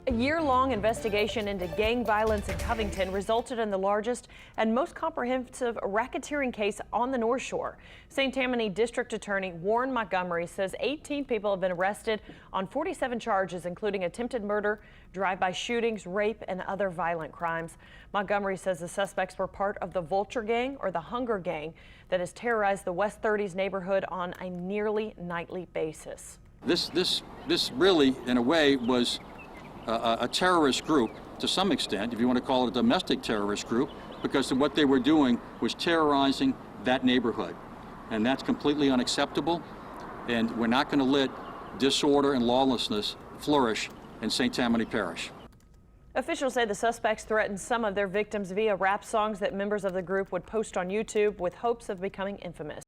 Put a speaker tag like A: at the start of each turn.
A: A year-long investigation into gang violence in Covington resulted in the largest and most comprehensive racketeering case on the North Shore. St. Tammany District Attorney Warren Montgomery says 18 people have been arrested on 47 charges, including attempted murder, drive-by shootings, rape, and other violent crimes. Montgomery says the suspects were part of the Vulture Gang, or the Hunger Gang, that has terrorized the West 30s neighborhood on a nearly nightly basis.
B: This really, in a way, was a terrorist group to some extent, if you want to call it a domestic terrorist group, because what they were doing was terrorizing that neighborhood. And that's completely unacceptable. And we're not going to let disorder and lawlessness flourish in St. Tammany Parish.
A: Officials say the suspects threatened some of their victims via rap songs that members of the group would post on YouTube with hopes of becoming infamous.